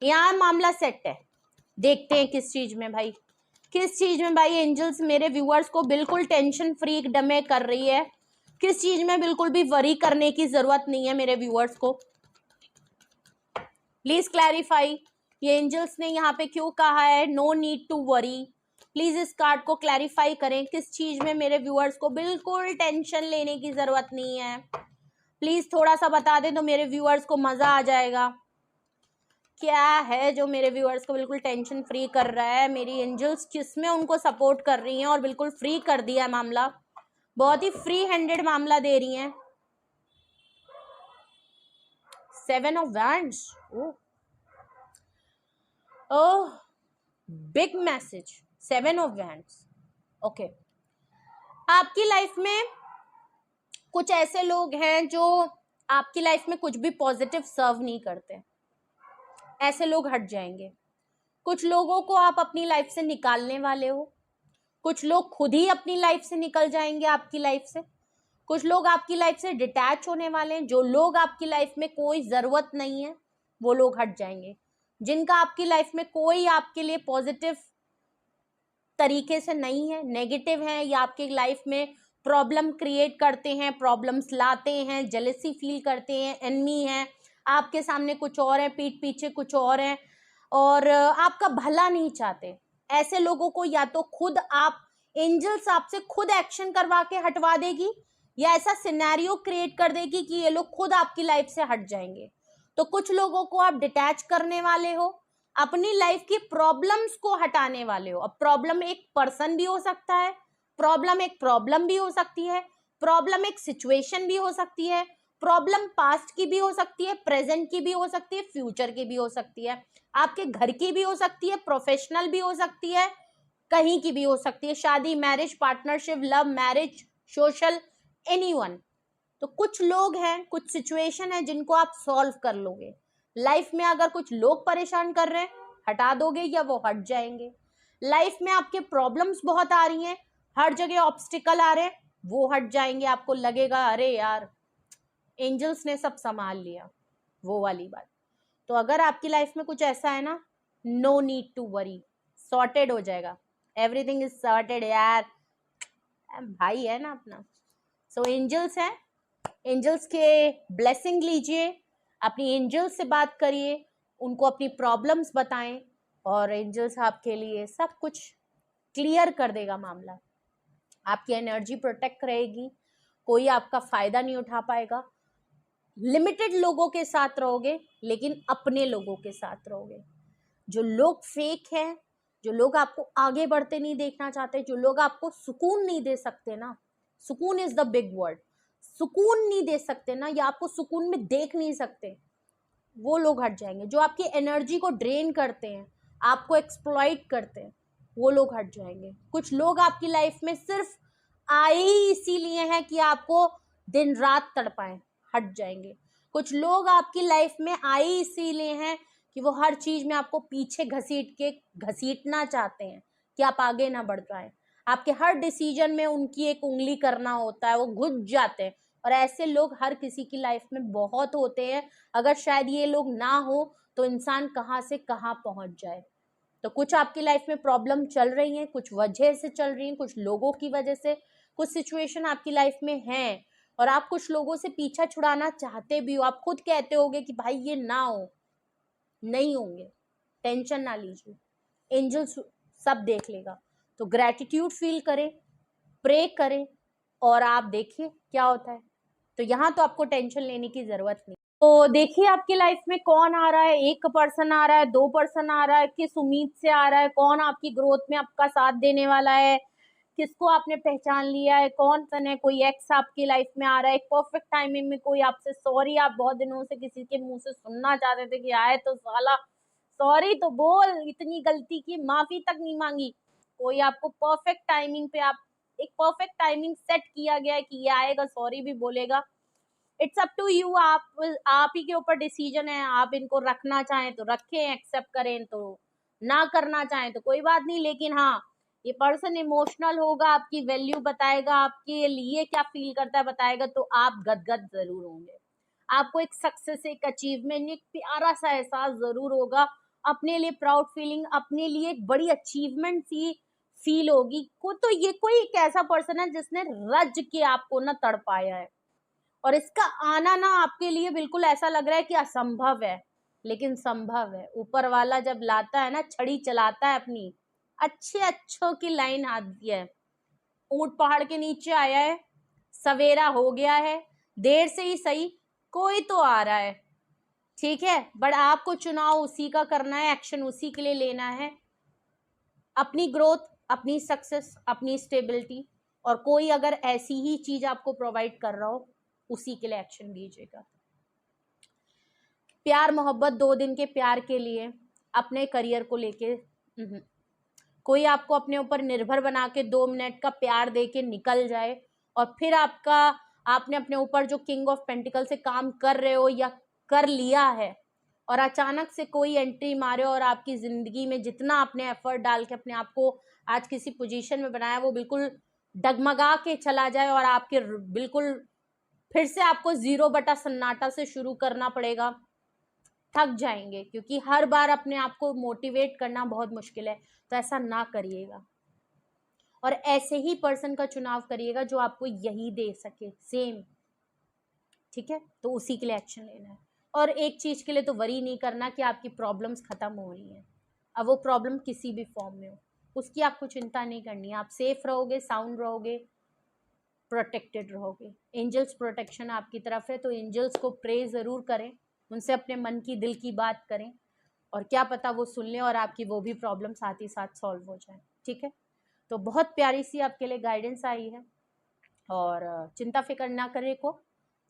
यहाँ मामला सेट है। देखते हैं किस चीज में भाई, किस चीज में भाई एंजल्स मेरे व्यूअर्स को बिल्कुल टेंशन फ्री डमे कर रही है, किस चीज में बिल्कुल भी वरी करने की जरूरत नहीं है मेरे व्यूअर्स को, प्लीज क्लैरिफाई। ये एंजल्स ने यहाँ पे क्यों कहा है no need to worry, please इस कार्ड को क्लैरिफाई करें, किस चीज में मेरे व्यूअर्स को बिल्कुल टेंशन लेने की जरूरत नहीं है। प्लीज थोड़ा सा बता दें तो मेरे व्यूअर्स को मजा आ जाएगा। क्या है जो मेरे व्यूअर्स को बिल्कुल टेंशन फ्री कर रहा है, मेरी एंजल्स किसमें उनको सपोर्ट कर रही हैं और बिल्कुल फ्री कर दिया है मामला, बहुत ही फ्री हैंडेड मामला दे रही हैं। 7 of wands, oh big message, 7 of wands. Okay, आपकी लाइफ में कुछ ऐसे लोग हैं जो आपकी लाइफ में कुछ भी पॉजिटिव सर्व नहीं करते, ऐसे लोग हट जाएंगे। कुछ लोगों को आप अपनी लाइफ से निकालने वाले हो, कुछ लोग खुद ही अपनी लाइफ से निकल जाएंगे आपकी लाइफ से, कुछ लोग आपकी लाइफ से डिटैच होने वाले हैं, जो लोग आपकी लाइफ में कोई जरूरत नहीं है, वो लोग हट जाएंगे। जिनका आपकी लाइफ में कोई आपके लिए पॉजिटिव तरीके से नहीं है, नेगेटिव है, या आपकी लाइफ में प्रॉब्लम क्रिएट करते हैं, प्रॉब्लम्स लाते हैं, जेलसी फील करते हैं, एनमी है, आपके सामने कुछ और है, पीठ पीछे कुछ और है, और आपका भला नहीं चाहते, ऐसे लोगों को या तो खुद आप, एंजल्स आपसे खुद एक्शन करवा के हटवा देगी, या ऐसा सिनेरियो क्रिएट कर देगी कि ये लोग खुद आपकी लाइफ से हट जाएंगे। तो कुछ लोगों को आप डिटैच करने वाले हो, अपनी लाइफ की प्रॉब्लम्स को हटाने वाले हो। अब प्रॉब्लम एक पर्सन भी हो सकता है, प्रॉब्लम भी हो सकती है, प्रॉब्लम एक सिचुएशन भी हो सकती है, प्रॉब्लम पास्ट की भी हो सकती है, प्रेजेंट की भी हो सकती है, फ्यूचर की भी हो सकती है, आपके घर की भी हो सकती है, प्रोफेशनल भी हो सकती है, कहीं की भी हो सकती है, शादी, marriage, partnership, love, marriage, social, anyone. तो कुछ लोग हैं, कुछ सिचुएशन है जिनको आप सॉल्व कर लोगे। लाइफ में अगर कुछ लोग परेशान कर रहे हैं, हटा दोगे या वो हट जाएंगे। लाइफ में आपके प्रॉब्लम्स बहुत आ रही हैं, हर जगह ऑब्स्टिकल आ रहे हैं, वो हट जाएंगे। आपको लगेगा अरे यार एंजल्स ने सब संभाल लिया, वो वाली बात। तो अगर आपकी लाइफ में कुछ ऐसा है ना, no need to worry, sorted हो जाएगा, एवरीथिंग इज सॉर्टेड यार, भाई है ना अपना। सो एंजल्स है, एंजल्स के ब्लेसिंग लीजिए, अपनी एंजल्स से बात करिए, उनको अपनी प्रॉब्लम्स बताएं, और एंजल्स आपके लिए सब कुछ क्लियर कर देगा मामला। आपकी एनर्जी प्रोटेक्ट रहेगी, कोई आपका फायदा नहीं उठा पाएगा। लिमिटेड लोगों के साथ रहोगे, लेकिन अपने लोगों के साथ रहोगे। जो लोग फेक हैं, जो लोग आपको आगे बढ़ते नहीं देखना चाहते, जो लोग आपको सुकून नहीं दे सकते ना, सुकून इज द बिग वर्ड, सुकून नहीं दे सकते ना, या आपको सुकून में देख नहीं सकते, वो लोग हट जाएंगे। जो आपकी एनर्जी को ड्रेन करते हैं, आपको एक्सप्लॉइट करते हैं, वो लोग हट जाएंगे। कुछ लोग आपकी लाइफ में सिर्फ आए ही इसीलिए हैं कि आपको दिन रात तड़पाएं, हट जाएंगे। कुछ लोग आपकी लाइफ में आए इसीलिए हैं कि वो हर चीज में आपको पीछे घसीटना चाहते हैं कि आप आगे ना बढ़ पाए। आपके हर डिसीजन में उनकी एक उंगली करना होता है, वो घुस जाते हैं। और ऐसे लोग हर किसी की लाइफ में बहुत होते हैं। अगर शायद ये लोग ना हो तो इंसान कहाँ से कहाँ पहुंच जाए। तो कुछ आपकी लाइफ में प्रॉब्लम चल रही है, कुछ वजह से चल रही है, कुछ लोगों की वजह से, कुछ सिचुएशन आपकी लाइफ में है, और आप कुछ लोगों से पीछा छुड़ाना चाहते भी हो। आप खुद कहते होगे कि भाई ये ना हो, नहीं होंगे, टेंशन ना लीजिए, एंजल सब देख लेगा। तो ग्रेटिट्यूड फील करें, प्रे करें, और आप देखिए क्या होता है। तो यहाँ तो आपको टेंशन लेने की जरूरत नहीं। तो देखिए आपकी लाइफ में कौन आ रहा है, एक पर्सन आ रहा है, दो पर्सन आ रहा है, किस उम्मीद से आ रहा है, कौन आपकी ग्रोथ में आपका साथ देने वाला है, किसको आपने पहचान लिया है, कौन सन है, कोई एक्स आपकी लाइफ में आ रहा है, एक परफेक्ट टाइमिंग में कोई आपसे सॉरी, आप बहुत दिनों से किसी के मुंह से सुनना चाहते थे कि आए तो साला सॉरी तो बोल, इतनी गलती की माफी तक नहीं मांगी, कोई आपको परफेक्ट टाइमिंग पे, आप एक परफेक्ट टाइमिंग सेट किया गया है कि ये आएगा, सॉरी भी बोलेगा। इट्स अप टू यू, आप ही के ऊपर डिसीजन है। आप इनको रखना चाहें तो रखें, एक्सेप्ट करें तो ना करना चाहें तो कोई बात नहीं। लेकिन हाँ, ये पर्सन इमोशनल होगा, आपकी वैल्यू बताएगा, आपके लिए क्या फील करता है बताएगा, तो आप गदगद जरूर होंगे। आपको एक सक्सेस, एक अचीवमेंट, एक प्यारा सा एहसास जरूर होगा, अपने लिए प्राउड फीलिंग, अपने लिए एक बड़ी अचीवमेंट सी फील होगी को। तो ये कोई एक ऐसा पर्सन है जिसने रज के आपको ना तड़पाया है, और इसका आना ना आपके लिए बिल्कुल ऐसा लग रहा है कि असंभव है, लेकिन संभव है। ऊपर वाला जब लाता है ना, छड़ी चलाता है अपनी, अच्छे अच्छों की लाइन आती है। ऊंट पहाड़ के नीचे आया है, सवेरा हो गया है, देर से ही सही, कोई तो आ रहा है, ठीक है, बट आपको चुनाव उसी का करना है, एक्शन उसी के लिए लेना है। अपनी ग्रोथ, अपनी सक्सेस, अपनी स्टेबिलिटी, और कोई अगर ऐसी ही चीज आपको प्रोवाइड कर रहा हो, उसी के लिए एक्शन लीजिएगा। प्यार मोहब्बत 2 दिन के प्यार के लिए, अपने करियर को लेके कोई आपको अपने ऊपर निर्भर बना के 2 मिनट का प्यार दे के निकल जाए, और फिर आपने अपने ऊपर जो किंग ऑफ पेंटिकल से काम कर रहे हो या कर लिया है, और अचानक से कोई एंट्री मारे और आपकी जिंदगी में जितना आपने एफर्ट डाल के अपने आप को आज किसी पोजीशन में बनाया, वो बिल्कुल डगमगा के चला जाए, और आपके बिल्कुल फिर से आपको 0 बटा सन्नाटा से शुरू करना पड़ेगा। थक जाएंगे, क्योंकि हर बार अपने आप को मोटिवेट करना बहुत मुश्किल है, तो ऐसा ना करिएगा। और ऐसे ही पर्सन का चुनाव करिएगा जो आपको यही दे सके सेम, ठीक है। तो उसी के लिए एक्शन लेना है। और एक चीज के लिए तो वरी नहीं करना कि आपकी प्रॉब्लम्स खत्म हो रही हैं, अब वो प्रॉब्लम किसी भी फॉर्म में हो, उसकी आपको चिंता नहीं करनी है। आप सेफ रहोगे, साउंड रहोगे, प्रोटेक्टेड रहोगे। एंजल्स प्रोटेक्शन आपकी तरफ है, तो एंजल्स को प्रे ज़रूर करें, उनसे अपने मन की दिल की बात करें, और क्या पता वो सुन लें और आपकी वो भी प्रॉब्लम साथ ही साथ सॉल्व हो जाए, ठीक है। तो बहुत प्यारी सी आपके लिए गाइडेंस आई है, और चिंता फिक्र ना करें को,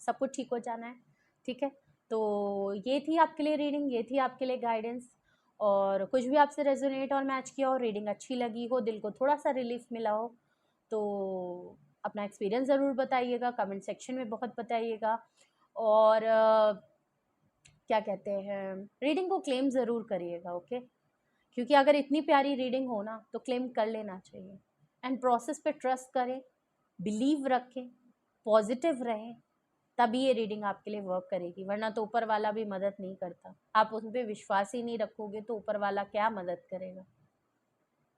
सब कुछ ठीक हो जाना है, ठीक है। तो ये थी आपके लिए रीडिंग, ये थी आपके लिए गाइडेंस। और कुछ भी आपसे रेजोनेट और मैच किया हो, रीडिंग अच्छी लगी हो, दिल को थोड़ा सा रिलीफ मिला हो, तो अपना एक्सपीरियंस ज़रूर बताइएगा, कमेंट सेक्शन में बहुत बताइएगा। और क्या कहते हैं, रीडिंग को क्लेम ज़रूर करिएगा, ओके। क्योंकि अगर इतनी प्यारी रीडिंग हो ना तो क्लेम कर लेना चाहिए। एंड प्रोसेस पे ट्रस्ट करें, बिलीव रखें, पॉजिटिव रहें, तभी ये रीडिंग आपके लिए वर्क करेगी, वरना तो ऊपर वाला भी मदद नहीं करता। आप उन पर विश्वास ही नहीं रखोगे तो ऊपर वाला क्या मदद करेगा।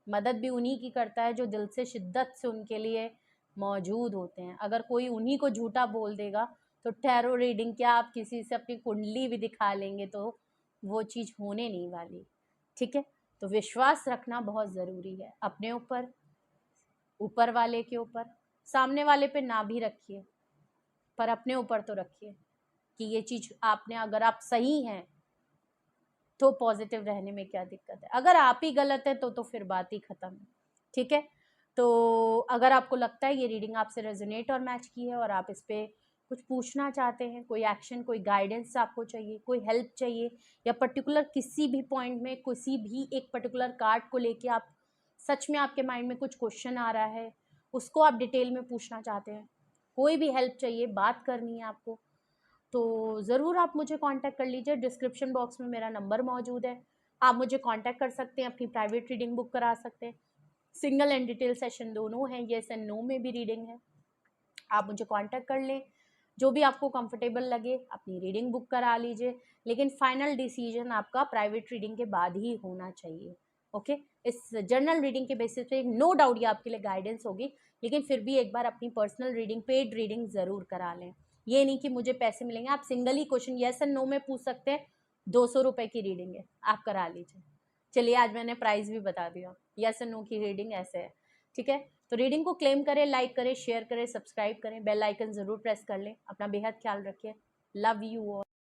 मदद भी उन्हीं की करता है जो दिल से शिद्दत से उनके लिए मौजूद होते हैं। अगर कोई उन्हीं को झूठा बोल देगा तो टैरो रीडिंग क्या, आप किसी से अपनी कुंडली भी दिखा लेंगे तो वो चीज़ होने नहीं वाली, ठीक है। तो विश्वास रखना बहुत ज़रूरी है अपने ऊपर, ऊपर वाले के ऊपर। सामने वाले पे ना भी रखिए, पर अपने ऊपर तो रखिए कि ये चीज़ आपने, अगर आप सही हैं तो पॉजिटिव रहने में क्या दिक्कत है, अगर आप ही गलत है तो फिर बात ही ख़त्म है, ठीक है। तो अगर आपको लगता है ये रीडिंग आपसे रेजोनेट और मैच की है और आप इस पर कुछ पूछना चाहते हैं, कोई एक्शन, कोई गाइडेंस आपको चाहिए, कोई हेल्प चाहिए, या पर्टिकुलर किसी भी पॉइंट में किसी भी एक पर्टिकुलर कार्ड को लेके आप सच में आपके माइंड में कुछ क्वेश्चन आ रहा है, उसको आप डिटेल में पूछना चाहते हैं, कोई भी हेल्प चाहिए, बात करनी है आपको, तो ज़रूर आप मुझे कांटेक्ट कर लीजिए। डिस्क्रिप्शन बॉक्स में मेरा नंबर मौजूद है, आप मुझे कांटेक्ट कर सकते हैं, अपनी प्राइवेट रीडिंग बुक करा सकते हैं। सिंगल एंड डिटेल सेशन दोनों हैं, येस एंड नो में भी रीडिंग है। आप मुझे कांटेक्ट कर लें, जो भी आपको कंफर्टेबल लगे अपनी रीडिंग बुक करा लीजिए, लेकिन फाइनल डिसीजन आपका प्राइवेट रीडिंग के बाद ही होना चाहिए, ओके। इस जनरल रीडिंग के बेसिस पे नो डाउट ये आपके लिए गाइडेंस होगी, लेकिन फिर भी एक बार अपनी पर्सनल रीडिंग, पेड रीडिंग ज़रूर करा लें। ये नहीं कि मुझे पैसे मिलेंगे, आप सिंगल ही क्वेश्चन येस एंड नो में पूछ सकते हैं, 200 रुपये की रीडिंग है, आप करा लीजिए। चलिए आज मैंने प्राइस भी बता दिया, येस एंड नो की रीडिंग ऐसे है, ठीक है। तो रीडिंग को क्लेम करें, लाइक करें, शेयर करें, सब्सक्राइब करें, बेल आइकन ज़रूर प्रेस कर लें। अपना बेहद ख्याल रखिए, लव यू ऑल।